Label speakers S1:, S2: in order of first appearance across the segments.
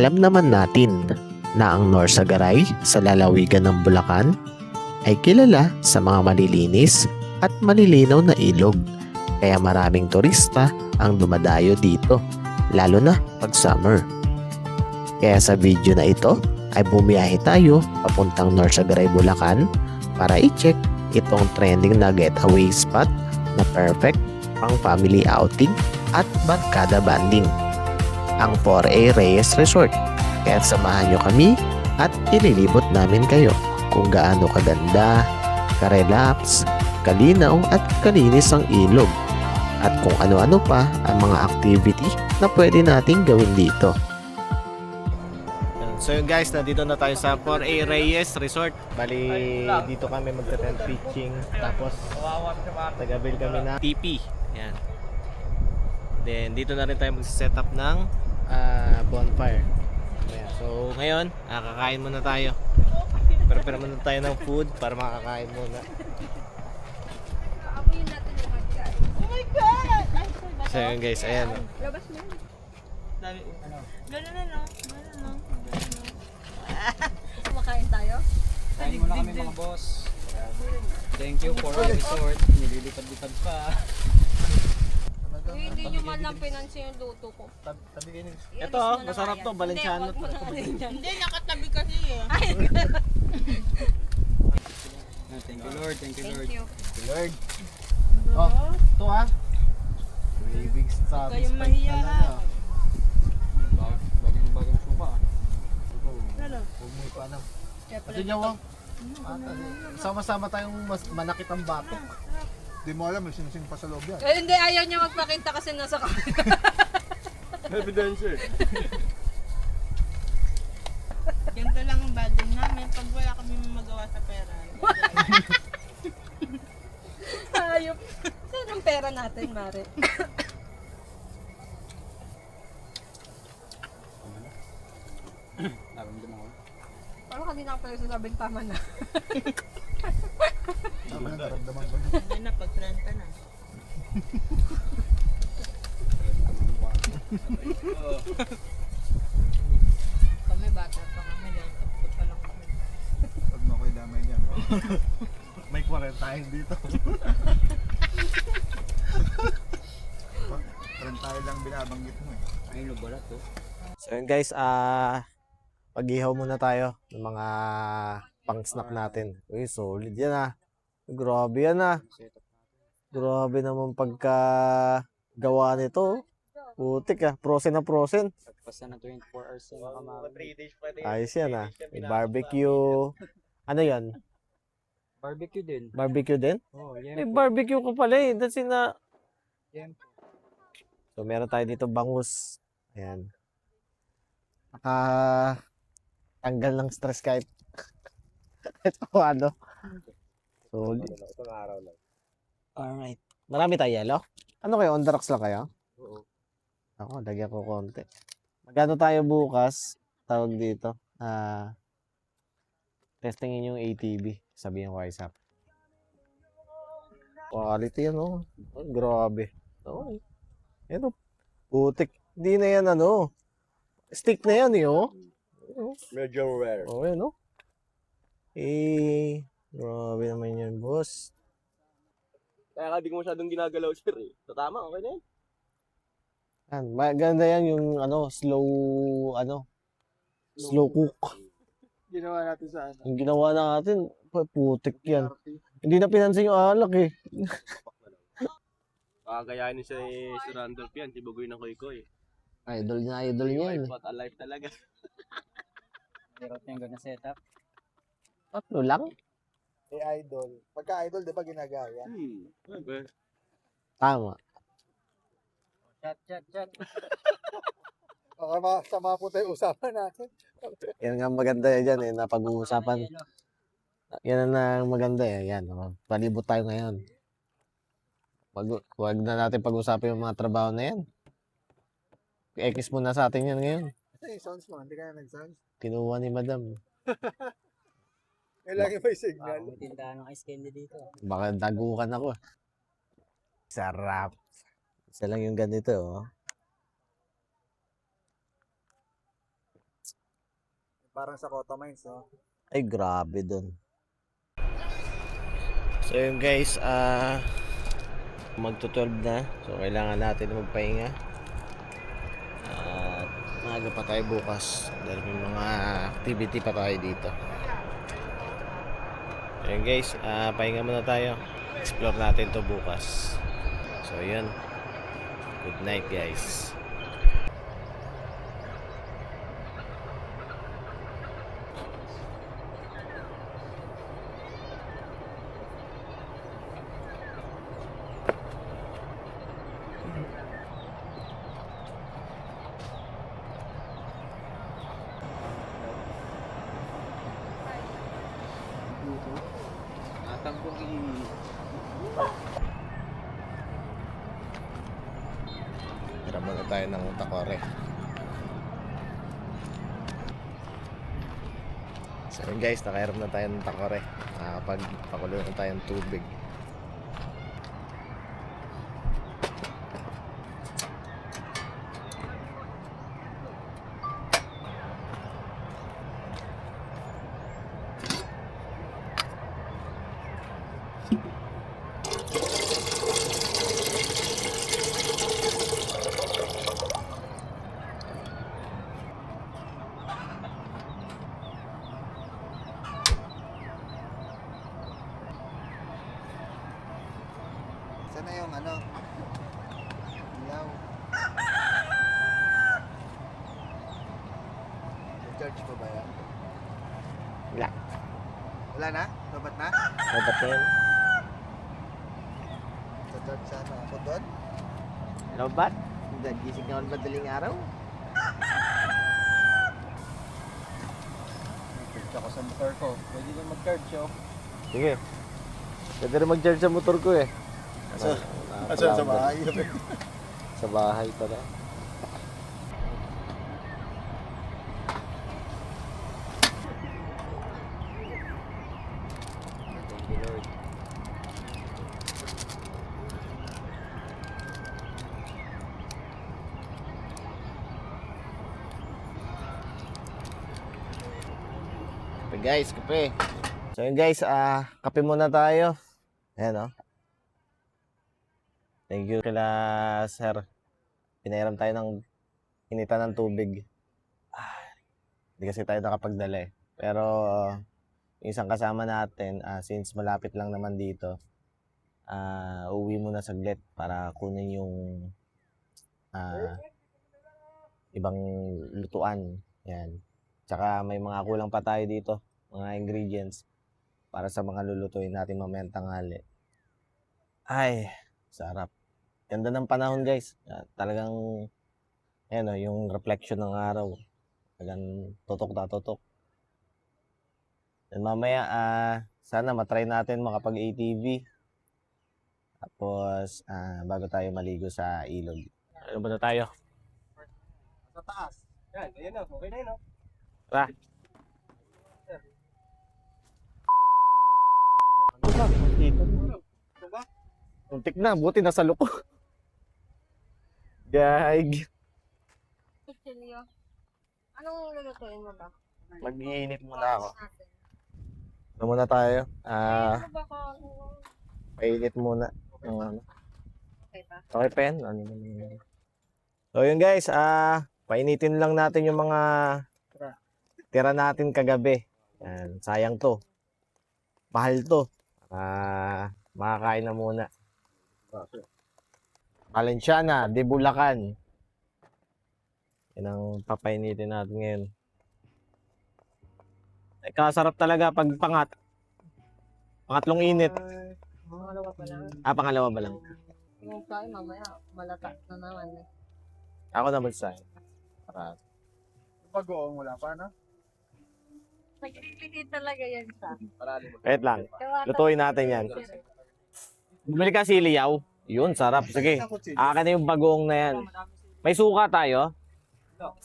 S1: Alam naman natin na ang Norsagaray sa lalawigan ng Bulacan ay kilala sa mga malilinis at malilinaw na ilog. Kaya maraming turista ang dumadayo dito, lalo na pag summer. Kaya sa video na ito ay bumiyahe tayo papuntang Norsagaray, Bulacan para i-check itong trending na getaway spot na perfect pang family outing at barkada banding, ang 4A Reyes Resort. Kaya samahan nyo kami at ililibot namin kayo kung gaano kaganda, karelax, kalinaw at kalinis ang ilog at kung ano-ano pa ang mga activity na pwede nating gawin dito. So yun guys, nandito na tayo sa 4A Reyes Resort. Bali, dito kami magta-tent pitching. Tapos, tagabil kami na TP. Yan. Then, dito na rin tayo mag-set up ng bonfire. Ayan. So, ngayon, kakain muna tayo. Prepare muna tayo ng food para makakain muna.
S2: Oh my God!
S1: So yun guys, ayan.
S2: Labas mo yun. Dami. Ganun na, no? Ganun, no? Kumakain tayo?
S3: Kain muna kami mga boss. Thank you for our resort. Nililipad-lipad pa.
S2: Hindi nyo man lang pinansin yung luto ko.
S1: Ito, masarap to, Valenciano.
S2: Hindi, nakatabi kasi eh.
S3: Thank you Lord, thank you Lord.
S2: Thank you.
S1: Lord. Oh, ito ah. Big sabi
S2: Kayong mahiya ha.
S3: Bagong suka.
S2: Ano?
S1: Huwag mo pa nang.
S2: Kaya pala
S1: Ito nyo oh. Sama-sama tayong mas manakit ang batok.
S4: Di mo alam, may sinising pa sa loob yan.
S2: Eh, hindi, ayaw niya magpakita kasi nasa camera.
S4: Evidence eh.
S5: Ganito lang ang budget namin pag wala kami magawa sa pera.
S2: Ayop. Saan ang pera natin, Mare?
S3: Naramdaman ko.
S2: Parang kanina ka pala sasabing tama na.
S4: Tama na, naramdaman ko.
S5: Hindi na pag 30 na. Kami bata pa kami lang. Tapos pa lang kami.
S4: Pag mo ko'y damay niyan.
S1: May 40 tayo dito.
S4: Parang tayo lang binabanggit mo eh.
S3: Ayun, wala to.
S1: So yun guys, pag-ihaw muna tayo ng mga pang-snack natin. Uy, solid yan ah. Grabe yan ah. Grabe naman pagka gawa nito. Putik ah, frozen na frozen.
S3: Pagpasa na 24 hours na kamami.
S1: Ayos yan ah. May barbecue. Ano yan?
S3: Barbecue din.
S1: Barbecue din?
S3: Oh,
S1: May
S3: yan po.
S1: barbecue ko pala eh. That's na.
S3: Yan po.
S1: So meron tayo dito bangus. Ayan. Tanggal ng stress kahit ito ano. So, alright. Marami tayo yelo? Ano kayo? On the rocks lang kayo?
S3: Oo.
S1: Ako, lagyan ko konti. Magkano tayo bukas? Tawag dito. Testingin yung ATV. Sabihin ko kay Sap. Quality yan oh. Oh, grabe. Oh. Yan oh. Putik. Hindi na yan ano. Stick na yan eh oh.
S4: Medyo rare.
S1: Oh, yan oh. Grabe naman yan, boss.
S6: Kaya di ko masyadong ginagalaw sir eh. So tama, okay na yan.
S1: Maganda yan yung slow cook.
S4: Ginawa natin sa ano.
S1: Yung ginawa natin, putik yan. Hindi na pinansin yung alak eh.
S6: Kagayahin ni si Randolph yan, si Bugoy ng Koy-Koy.
S1: Idol niya yan.
S6: What alive talaga.
S3: Hirap yung ganda setup.
S1: Tatlo lang?
S4: Idol. Pagka idol, di ba ginagaya?
S6: Okay.
S1: Tama.
S3: Chat.
S4: O, sama po tayo usapan natin.
S1: Yan nga maganda yan eh, napag-uusapan. Yan ang maganda eh, yan. Palibot tayo ngayon. Wag na natin pag-usapan yung mga trabaho na yan. X muna sa atin yan ngayon.
S4: Ay, sounds mo. Hindi ka na nag-sounds.
S1: Kinuha ni madam.
S4: Kailangan may signal.
S3: May tindahan ng ice candy dito.
S1: Baka dagukan ako. Sarap. Isa lang yung ganito oh.
S4: Parang sa Cotto Mines, no?
S1: Ay, grabe dun. So yun guys, magto-12 na. So kailangan natin magpahinga. At maaga pa tayo bukas dahil may mga activity pa tayo dito. Ayun guys, pahinga muna tayo. Explore natin to bukas. So yun. Good night guys.
S3: Natangkong
S1: Tira muna tayo ng takore. So yun guys, nakairam na tayo ng takore. Nakapagpakulo na tayo ng tubig.
S4: Sana yung ano? Ilaw. Charge pa ba yan?
S1: Wala.
S4: Wala na? Dapat na?
S1: Dapat na yun.
S4: Sa-charge sana ako doon?
S1: Lobat? Gising ka madaling araw?
S3: Charge ako sa motor ko. Pwede na mag-charge oh.
S1: Sige. Pwede rin mag-charge sa motor ko eh.
S4: Sa bahay.
S1: Sa bahay pala. Thank you Lord. Kape guys, kape. So yun guys, kape muna tayo. Ayan oh. Thank you kila sir. Pinairam tayo ng initan ng tubig. Hindi kasi tayo nakapagdala eh. Pero yung isang kasama natin, since malapit lang naman dito, uwi muna saglit para kunin yung ibang lutuan. Yan. Tsaka may mga kulang pa tayo dito, mga ingredients para sa mga lulutuin natin mamayang tanghali. Ay, sarap. Ganda ng panahon guys. Talagang ayan, yung reflection ng araw. Talagang tutok na tutok. And mamaya sana matry natin makapag-ATV. Tapos bago tayo maligo sa ilog. Ano ba na tayo?
S4: Sa taas.
S3: Yan, ayan na. Okay na yun oh.
S1: Tara. Untik na, buti nasa loob. Gaig.
S5: Chilio. Anong lulutuin mo ba?
S1: Mag-iinit muna ako. Ano muna tayo?
S5: Ano ba ka?
S1: Painit muna. Ano?
S5: Okay pa?
S1: Okay, pen? Ano naman? So yun guys, painitin lang natin yung mga tira natin kagabi. Yan, sayang to. Mahal to. Makakain na muna. Valenciana, de Bulacan. Yan ang papainitin natin ngayon. Ay, kasarap talaga pag pangatlong init.
S5: Pangalawa pa lang.
S1: Pangalawa ba lang?
S5: Yung tayo mamaya, malata na naman eh.
S1: Ako naman sa para
S4: Bagoong wala pa, no?
S5: Nagpipili talaga yan siya.
S1: wait lang. Lutuin natin yan. Bumili ka siliyaw. Yun, sarap. Sige. Akin na yung bagong na yan. May suka tayo?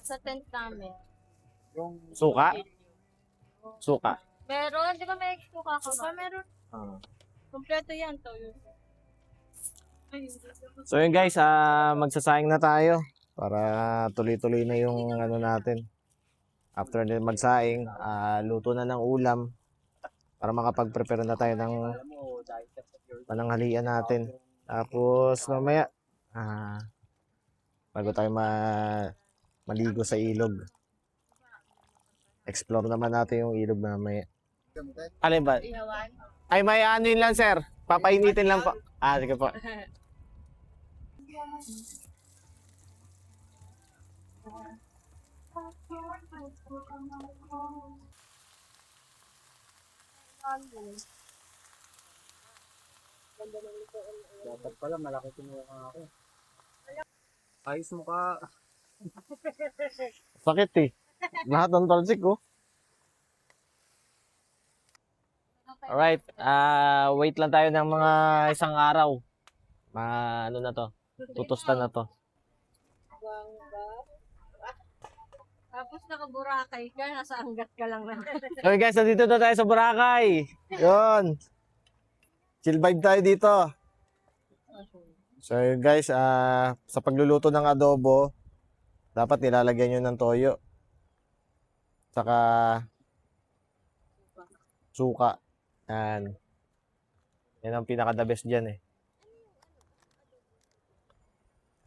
S5: Sa tent namin.
S4: Yung
S1: Suka? Suka.
S5: Meron, di ba may suka ka ba? Meron. Kompleto yan to.
S1: So yun guys, magsasayang na tayo para tuloy-tuloy na yung ano natin. After din magsaing, luto na ng ulam para makapag-prepare na tayo ng pananghalian natin. Tapos mamaya, bago tayo maligo sa ilog, explore naman natin yung ilog mamaya. Alin ba? Ay, may ano yun lang, sir. Papainitin lang po. Sige po.
S3: Dapat pala, malaki tumukha ako. Ayos mo ka.
S1: Sakit eh. Lahat ng talsik ko. Alright, wait lang tayo ng mga isang araw. Ano na to? Tutusta na to.
S5: Tapos nakaburakay ka, nasa anggat ka lang na.
S1: Okay guys, nandito na tayo sa Boracay. Yun. Chill vibe tayo dito. So yun guys, sa pagluluto ng adobo, dapat nilalagyan nyo ng toyo. Saka suka. Yan. Yan ang pinaka-the best dyan eh.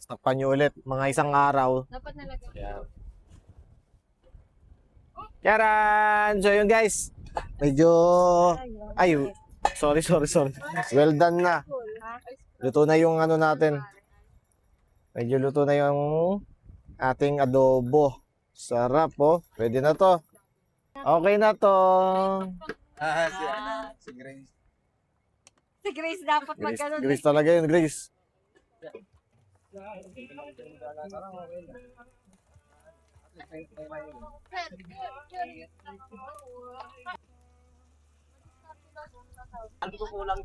S1: Takpan nyo ulit, mga isang araw.
S5: Dapat nalagyan.
S1: Yan. Yaran! So yun guys, medyo... Ay, sorry. Well done na. Luto na yung ano natin. Medyo luto na yung ating adobo. Sarap oh. Pwede na to. Okay na to.
S4: Si Grace.
S5: Si Grace dapat magkaroon.
S1: Grace talaga yun, Grace.
S6: Ano ko kulang?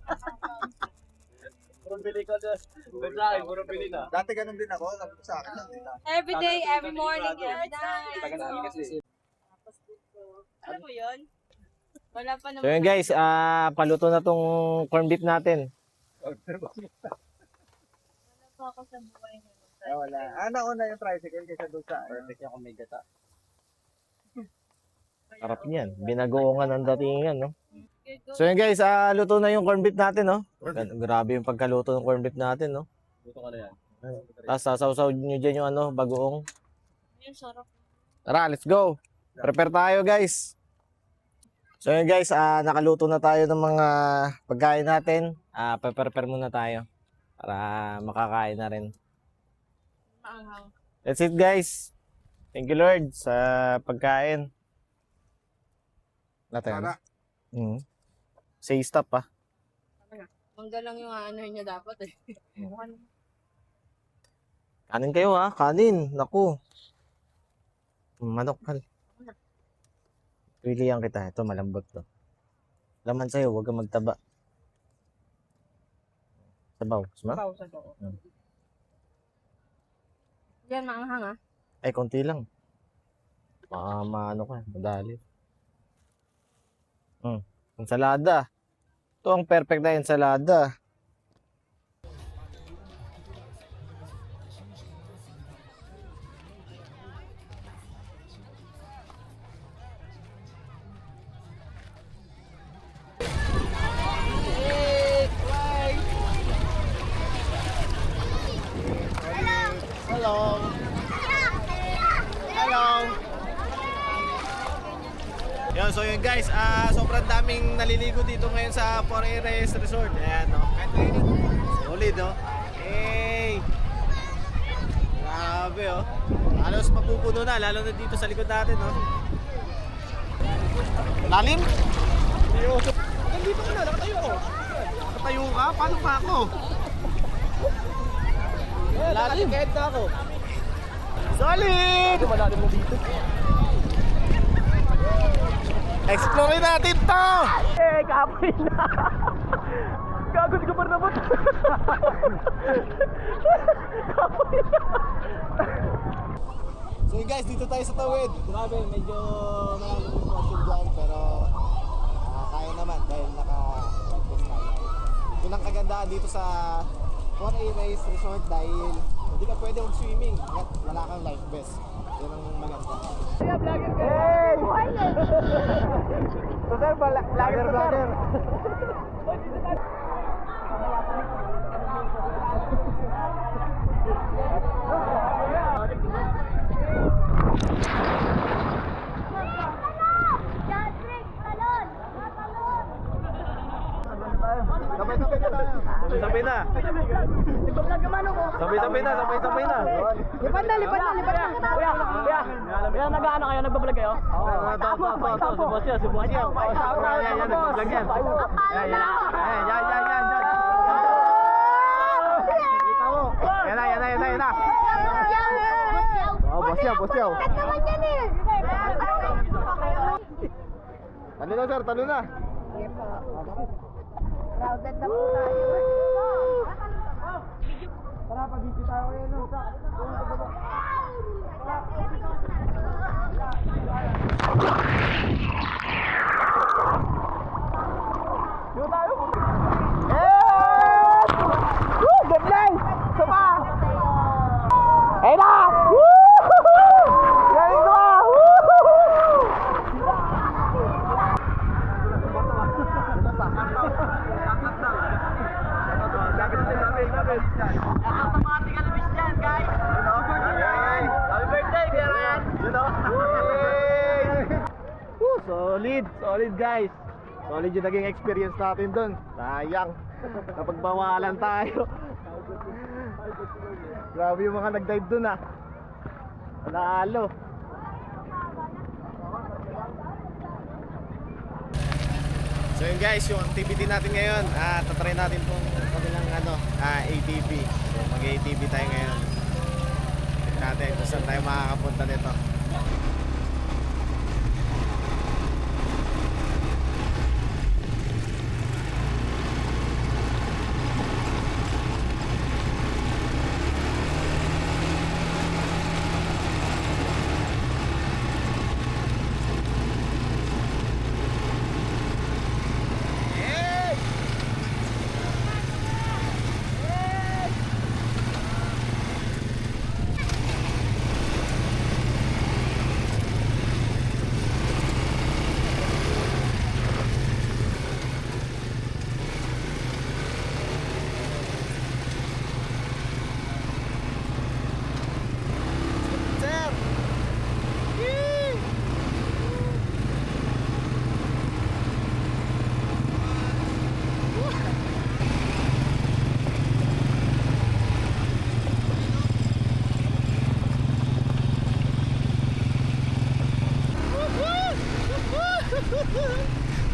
S6: Puro bili ka na. Basta, puro bili na.
S4: Dati ganun din ako, sabi ko sa akin lang dito.
S5: Every day, every morning, every night.
S6: Taga namin kasi.
S5: Ano po yun? Wala pa
S1: So
S5: naman.
S1: yun guys, paluto na tong corned beef natin.
S5: Wala pa ako sa buhay niyo.
S4: Wala. Nauna yung tricycle kaysa doon sa
S3: Perfect yung kung may gata.
S1: Sarap niyan. Binagoongan ang datingan, no? So yun guys, luto na yung corned beef natin, no? Grabe yung pagkaluto ng corned beef natin, no?
S3: Luto ka na yan.
S1: Tapos sasaw-saw nyo dyan yung ano, bagoong.
S5: Yung sarap.
S1: Tara, let's go. Prepare tayo guys. So yun guys, nakaluto na tayo ng mga pagkain natin. Prepare muna tayo para makakain na rin.
S5: Maanghang.
S1: That's it guys. Thank you Lord sa pagkain. Natin. Say stop pa.
S5: Mangga lang yung ano niya dapat eh.
S1: Kanin kayo ha, kanin. Naku. Manok pal. Pilihan kita. Ito malambot to. Laman sa'yo, huwag kang magtaba. Sabaw. Sma?
S5: Pausa ko. Yan, maanghang ah.
S1: Ay, konti lang. Maano ka, madali. Ensalada. Ito ang perfect na ensalada. Hello. Hello. Yun, so yun guys, sobrang daming naliligo dito ngayon sa Four Aires Resort. Ayan, no? Solid, no? Hey! Grabe, oh. Halos mapupuno na, lalo na dito sa likod natin, no? Lalim? Nandito ka na, nakatayo ako. Nakatayo ka? Paano pa ako? Lalim? Kahit na ako. Solid! Malalim mo dito. Explore natin to! Kapoy na! Gago, di ka pa naman! Kapoy na! So guys, dito tayo sa tawid. Grabe, medyo maraming question dyan, pero kaya naman dahil naka-practice tayo. Ito ang kagandahan dito sa Four Aires Resort dahil hindi ka pwede mag-swimming at wala kang life vest. Yan ang maganda. Hey, vlogger guys!
S6: So sir, vlogger to sir.
S4: Sabay-sabay na tayo.
S6: Sabay-sabay na. Sabay-sabay na, sabay-sabay na.
S5: Lipat na.
S6: Kuya, nag-ano kayo? Nagbablog kayo? Oo. Si boss yan, si boss yan. Yan, nagbablog yan. Yan. Kita mo. Yan na. Oh, boss yan. Talo na sir, talo na.
S5: Crowded na po tayo.
S6: Tara, pag-ibig tayo ngayon. Yung tayo. Yes! Woo! Good night! Sama! Ayun na! Woo! Galing na! Solid guys. Solid yung naging experience natin dun. Sayang. Napagbawalan tayo. Grabe yung mga nag-dive dun ah. Panalo. So yun guys, yung activity natin ngayon, tatry natin tong kabilang ATV. So mag-ATV tayo ngayon. Check natin kung saan tayo makakapunta nito.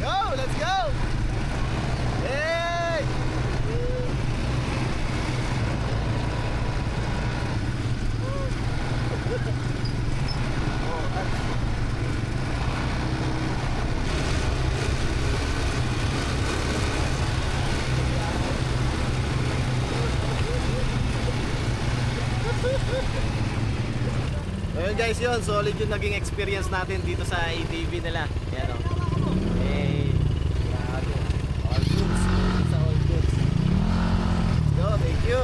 S6: Go, let's go! Hey! Ayun guys, yun, solid yung naging experience natin dito sa ATV nila. Yan o. Hey, grabe. All goods. Sa all goods. Yo, thank you.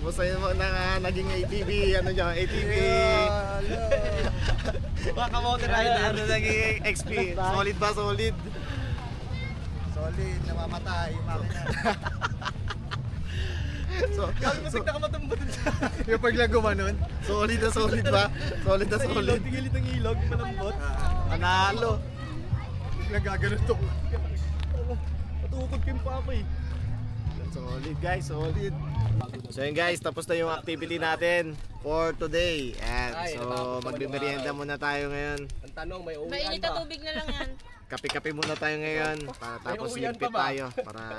S6: Masaya mo na naging ATV, ATV. Baka motor rider na naging XP. Solid ba? Solid.
S4: Solid, namamatay yung makina.
S6: Musik na kamatumbot.
S4: Yung pagla gumanon.
S6: Solid na solid ba? Solid na solid.
S3: Tigilit ng ilog, malambot.
S6: Panalo.
S4: Nagaganon to.
S3: Matukod ko yung papa eh.
S6: Solid guys, solid. So yun guys, tapos na yung activity natin for today. And so magmimerienda muna tayo ngayon.
S3: Ang tanong, may uwian
S5: Mainit na tubig na lang yan.
S6: Kape-kape muna tayo ngayon para tapos
S3: uwian
S6: ligpit
S3: pa ba?
S6: tayo para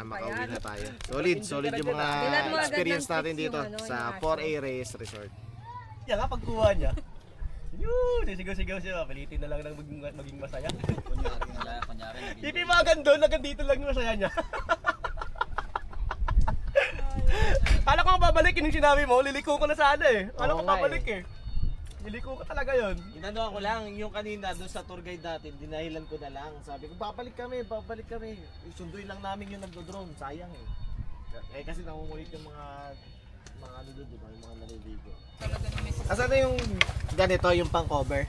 S6: makauwi na tayo. Solid yung mga experience natin dito sa 4A Race Resort.
S3: Yan nga, pagkuha niya. Yun, sisigaw-sigaw siya. Palitin na lang ng maging masaya. Kunyari. Ipimagan doon, hanggang dito lang yung masaya niya. Kala ko babalik, yung sinabi mo, liliko ko na sana eh. Kala ko babalik eh. Liliko ko talaga yun.
S6: Inano ko lang, yung kanina doon sa tour guide natin, dinahilan ko na lang. Sabi ko, babalik kami. Sunduin lang namin yung nagdo-drone. Sayang eh. Eh kasi nangungulit yung mga mga ano doon, di ba? Yung mga naliligo.
S5: Talaga na may
S6: Asan na yung ganito, yung pang cover?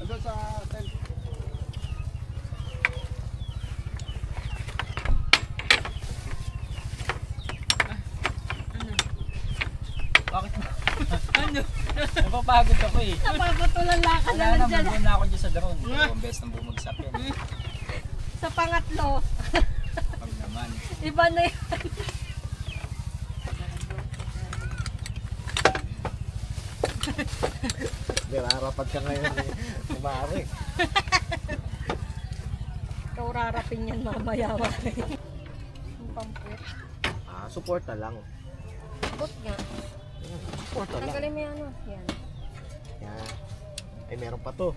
S4: Andun sa tent.
S5: ano?
S7: Napapagod ako eh.
S5: Napapatulala ka
S7: Wala
S5: naman
S7: na,
S5: dyan.
S7: mabun na ako dyan sa drone. Dalawang beses nang bumagsak yan.
S5: Sa pangatlo,
S7: Pag naman.
S5: iba na yun.
S6: Nirarapat ka ngayon eh. Kumari.
S5: Ikaw rarapin yan mamaya. Yung pamput.
S6: Support na lang.
S5: Bot nga.
S6: Support na lang.
S5: Tanggalin mo yung ano. Yan.
S6: Yan. Ay, meron pa to.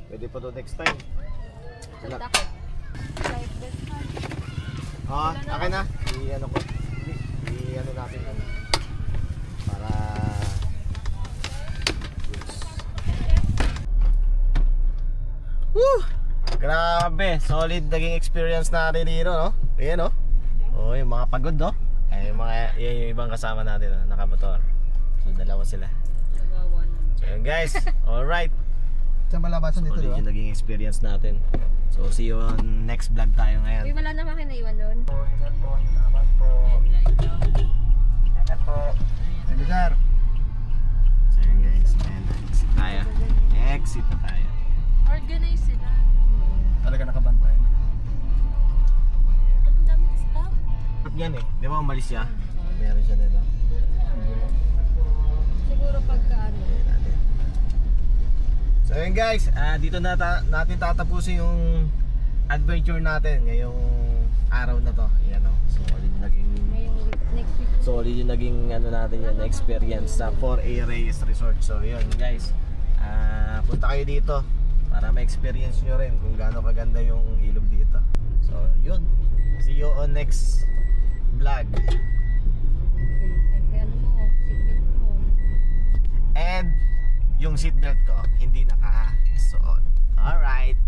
S6: Pwede pa to next time. Wala.
S5: Takot. Life vest ha.
S6: Akin na. I-ano ko. I-ano natin. Para... Woo! Grabe. Solid naging experience natin dito, no? Ayan, no? Oh, yung mga pagod, no? Ay, yung ibang kasama natin, no? Nakamotor. So, dalawa sila.
S5: Kawawa naman.
S6: So, yun guys. Alright.
S4: Sa malabasan dito,
S6: Solid
S4: di ba?
S6: yung naging experience natin. So, see you on next vlog tayo
S5: Uy,
S6: ngayon.
S5: wala naman kayo naiwan doon.
S4: Thank you, sir.
S6: So, yun guys. Ayan, exit tayo. Exit na tayo.
S5: Organize sila.
S4: Talaga nakabantay.
S5: Ang dami staff.
S6: Yan eh. Di ba umalis siya? Meron siya nito.
S5: Siguro pagka ano.
S6: So yun guys, dito natin tatapusin yung adventure natin ngayong araw na to. Yan o. Solid naging
S5: Ngayong next week.
S6: solid yung naging ano natin yan, experience sa 4A Reyes Resort. So yun guys, punta kayo dito para ma-experience nyo rin kung gaano kaganda yung ilog dito. So yun, see you on next vlog.
S5: Ay, ano mo, seatbelt mo.
S6: And yung seatbelt ko hindi nakasuot. Alright.